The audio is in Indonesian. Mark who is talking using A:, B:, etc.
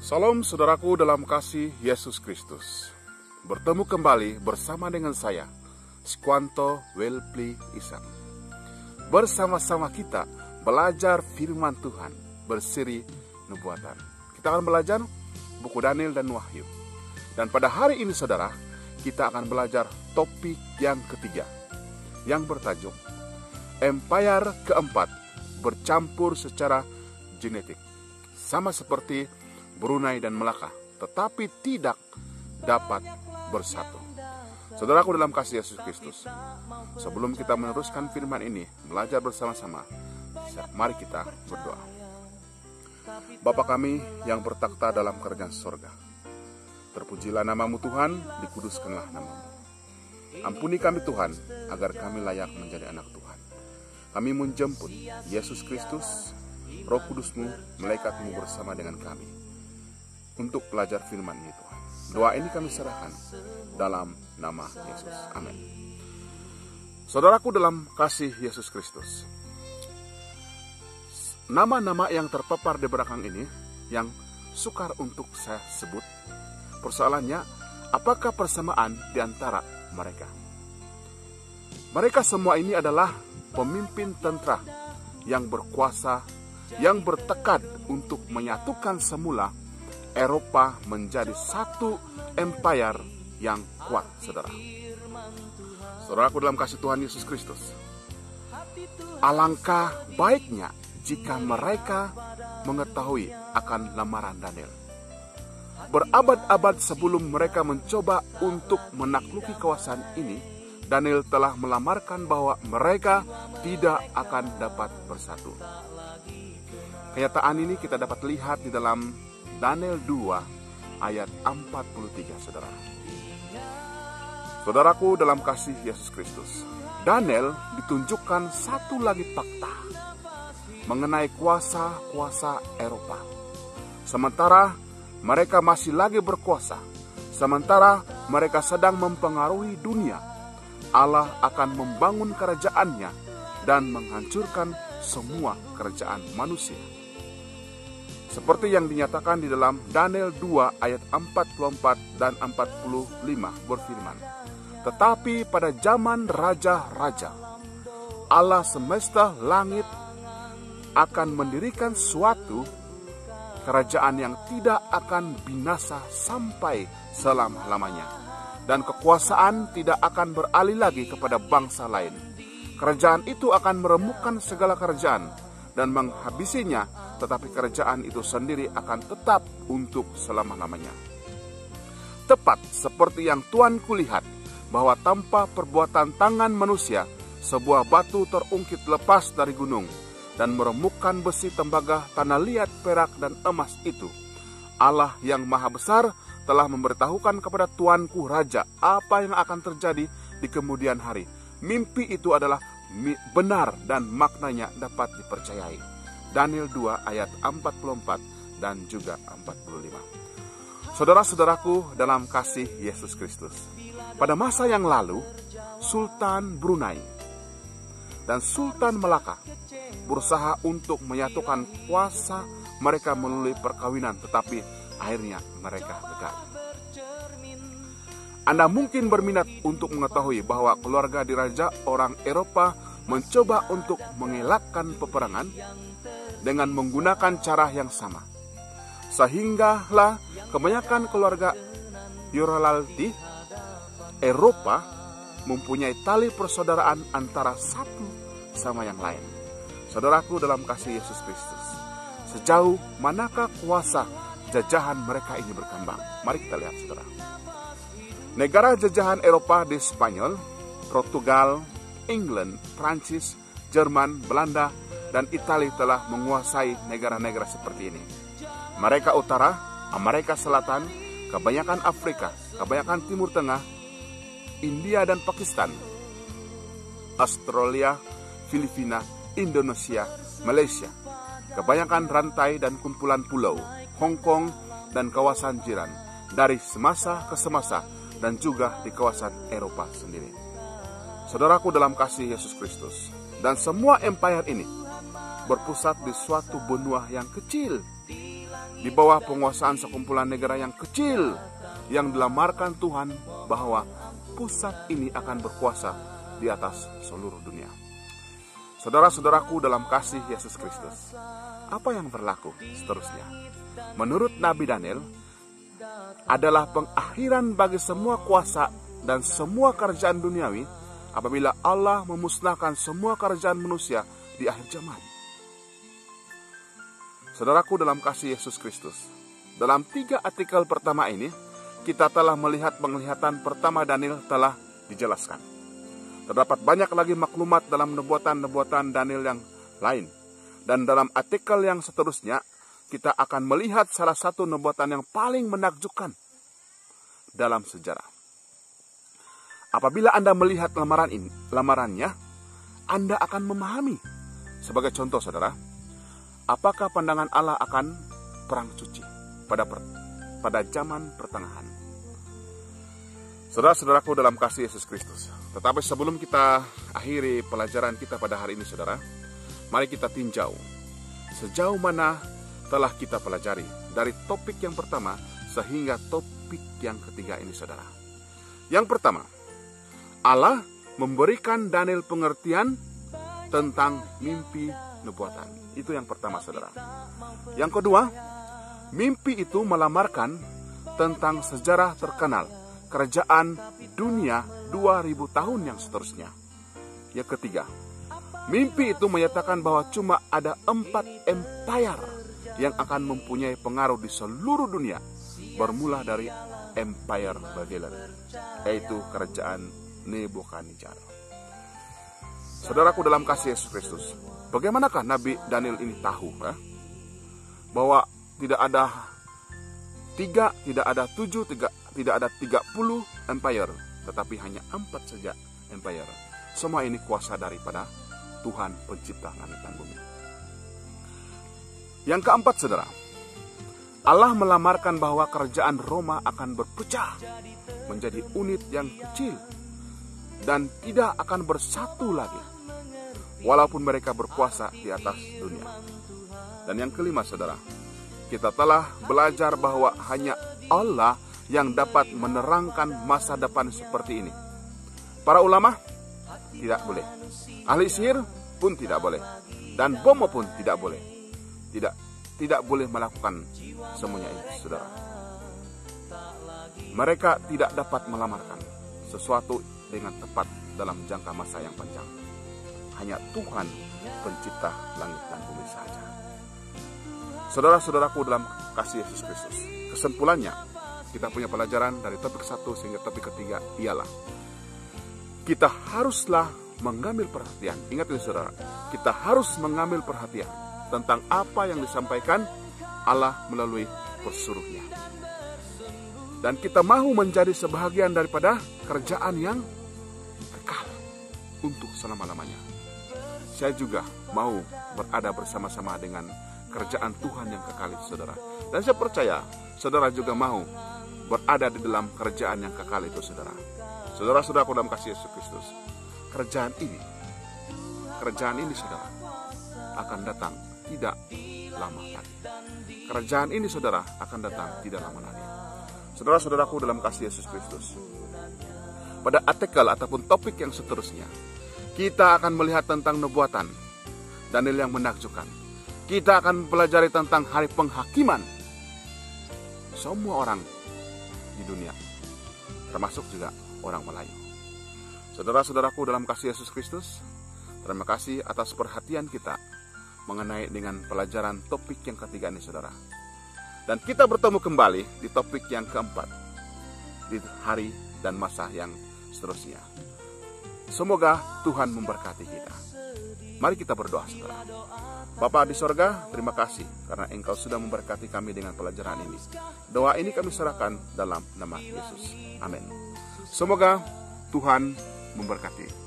A: Salam saudaraku dalam kasih Yesus Kristus. Bertemu kembali bersama dengan saya, Squanto Welpli Isang. Bersama-sama kita belajar firman Tuhan berseri nubuatan. Kita akan belajar buku Daniel dan Wahyu. Dan pada hari ini saudara, kita akan belajar topik yang ketiga yang bertajuk Empire keempat bercampur secara genetik. Sama seperti Brunei dan Melaka, tetapi tidak dapat bersatu. Saudaraku dalam kasih Yesus Kristus, sebelum kita meneruskan firman ini, belajar bersama-sama, mari kita berdoa. Bapa kami yang bertakhta dalam kerajaan sorga, terpujilah namamu Tuhan, dikuduskanlah namamu. Ampuni kami Tuhan, agar kami layak menjadi anak Tuhan. Kami menjemput Yesus Kristus, Roh Kudusmu, malaikatmu bersama dengan kami, untuk belajar firman ini Tuhan. Doa ini kami serahkan dalam nama Yesus. Amin. Saudaraku dalam kasih Yesus Kristus, nama-nama yang terpapar di belakang ini yang sukar untuk saya sebut. Persoalannya, apakah persamaan di antara mereka? Mereka semua ini adalah pemimpin tentara yang berkuasa, yang bertekad untuk menyatukan semula Eropa menjadi satu empire yang kuat, saudara. Saudaraku dalam kasih Tuhan Yesus Kristus, alangkah baiknya jika mereka mengetahui akan lamaran Daniel. Berabad-abad sebelum mereka mencoba untuk menakluki kawasan ini, Daniel telah melamarkan bahwa mereka tidak akan dapat bersatu. Kenyataan ini kita dapat lihat di dalam Daniel 2 ayat 43, saudara. Saudaraku dalam kasih Yesus Kristus, Daniel ditunjukkan satu lagi fakta mengenai kuasa-kuasa Eropa. Sementara mereka masih lagi berkuasa, sementara mereka sedang mempengaruhi dunia, Allah akan membangun kerajaannya dan menghancurkan semua kerajaan manusia. Seperti yang dinyatakan di dalam Daniel 2 ayat 44 dan 45 berfirman, tetapi pada zaman raja-raja, Allah semesta langit akan mendirikan suatu kerajaan yang tidak akan binasa sampai selama-lamanya, dan kekuasaan tidak akan beralih lagi kepada bangsa lain. Kerajaan itu akan meremukkan segala kerajaan dan menghabisinya, tetapi kerajaan itu sendiri akan tetap untuk selama-lamanya. Tepat seperti yang Tuanku lihat, bahwa tanpa perbuatan tangan manusia, sebuah batu terungkit lepas dari gunung, dan meremukkan besi, tembaga, tanah liat, perak, dan emas itu. Allah yang maha besar telah memberitahukan kepada Tuanku Raja apa yang akan terjadi di kemudian hari. Mimpi itu adalah benar dan maknanya dapat dipercayai. Daniel 2 ayat 44 dan juga 45. Saudara-saudaraku dalam kasih Yesus Kristus, pada masa yang lalu, Sultan Brunei dan Sultan Melaka berusaha untuk menyatukan kuasa mereka melalui perkawinan, tetapi akhirnya mereka gagal. Anda mungkin berminat untuk mengetahui bahwa keluarga diraja orang Eropa mencoba untuk mengelakkan peperangan dengan menggunakan cara yang sama. Sehinggalah kebanyakan keluarga Yoralal di Eropa mempunyai tali persaudaraan antara satu sama yang lain. Saudaraku dalam kasih Yesus Kristus, sejauh manakah kuasa jajahan mereka ini berkembang? Mari kita lihat, saudara. Negara jajahan Eropa di Spanyol, Portugal, England, Prancis, Jerman, Belanda, dan Italia telah menguasai negara-negara seperti ini. Amerika Utara, Amerika Selatan, kebanyakan Afrika, kebanyakan Timur Tengah, India dan Pakistan, Australia, Filipina, Indonesia, Malaysia, kebanyakan rantai dan kumpulan pulau, Hong Kong dan kawasan jiran, dari semasa ke semasa, dan juga di kawasan Eropa sendiri. Saudaraku dalam kasih Yesus Kristus, dan semua empire ini berpusat di suatu benua yang kecil di bawah penguasaan sekumpulan negara yang kecil yang dilamarkan Tuhan bahwa pusat ini akan berkuasa di atas seluruh dunia. Saudara-saudaraku dalam kasih Yesus Kristus, apa yang berlaku seterusnya? Menurut Nabi Daniel, adalah pengakhiran bagi semua kuasa dan semua kerajaan duniawi apabila Allah memusnahkan semua kerajaan manusia di akhir zaman. Saudaraku dalam kasih Yesus Kristus, dalam 3 artikel pertama ini, kita telah melihat penglihatan pertama Daniel telah dijelaskan. Terdapat banyak lagi maklumat dalam nubuatan-nubuatan Daniel yang lain. Dan dalam artikel yang seterusnya, kita akan melihat salah satu nubuatan yang paling menakjubkan dalam sejarah. Apabila Anda melihat lamarannya, Anda akan memahami. Sebagai contoh, saudara, apakah pandangan Allah akan perang suci pada zaman pertengahan? Saudara-saudaraku dalam kasih Yesus Kristus. Tetapi sebelum kita akhiri pelajaran kita pada hari ini, saudara, mari kita tinjau sejauh mana telah kita pelajari dari topik yang pertama sehingga topik yang ketiga ini, saudara. Yang pertama, Allah memberikan Daniel pengertian tentang mimpi nubuatan. Itu yang pertama, saudara. Yang kedua, mimpi itu melamarkan tentang sejarah terkenal kerajaan dunia 2000 tahun yang seterusnya. Yang ketiga, mimpi itu menyatakan bahwa cuma ada 4 empire yang akan mempunyai pengaruh di seluruh dunia, bermula dari Empire Babylon, yaitu kerajaan Nebukadnezar. Saudaraku dalam kasih Yesus Kristus, bagaimanakah Nabi Daniel ini tahu bahwa tidak ada 3, tidak ada 7, tidak ada 30 empire, tetapi hanya 4 saja empire. Semua ini kuasa daripada Tuhan pencipta langit dan bumi. Yang keempat, saudara, Allah melamarkan bahwa kerajaan Roma akan berpecah menjadi unit yang kecil dan tidak akan bersatu lagi, walaupun mereka berkuasa di atas dunia. Dan yang kelima, saudara, kita telah belajar bahwa hanya Allah yang dapat menerangkan masa depan seperti ini. Para ulama tidak boleh, ahli sihir pun tidak boleh, dan bom pun tidak boleh. Tidak boleh melakukan semuanya itu, saudara. Mereka tidak dapat melamarkan sesuatu dengan tepat dalam jangka masa yang panjang. Hanya Tuhan pencipta langit dan bumi saja. Saudara-saudaraku dalam kasih Yesus Kristus, kesimpulannya, kita punya pelajaran dari topik 1 sehingga topik ketiga ialah kita haruslah mengambil perhatian. Ingat ini, saudara, kita harus mengambil perhatian tentang apa yang disampaikan Allah melalui pesuruhnya. Dan kita mau menjadi sebahagian daripada kerajaan yang kekal untuk selama-lamanya. Saya juga mau berada bersama-sama dengan kerajaan Tuhan yang kekal itu, saudara. Dan saya percaya saudara juga mau berada di dalam kerajaan yang kekal itu, saudara. Saudara-saudaraku dalam kasih Yesus Kristus, kerajaan ini, saudara, akan datang tidak lama lagi. Kerajaan ini, saudara, akan datang tidak lama lagi. Saudara-saudaraku dalam kasih Yesus Kristus, pada artikel ataupun topik yang seterusnya, kita akan melihat tentang nubuatan Daniel yang menakjubkan. Kita akan mempelajari tentang hari penghakiman semua orang di dunia, termasuk juga orang Melayu. Saudara-saudaraku dalam kasih Yesus Kristus, terima kasih atas perhatian kita mengenai dengan pelajaran topik yang ketiga ini, saudara. Dan kita bertemu kembali di topik yang keempat, di hari dan masa yang seterusnya. Semoga Tuhan memberkati kita. Mari kita berdoa, saudara. Bapa di sorga, terima kasih karena Engkau sudah memberkati kami dengan pelajaran ini. Doa ini kami serahkan dalam nama Yesus. Amin. Semoga Tuhan memberkati.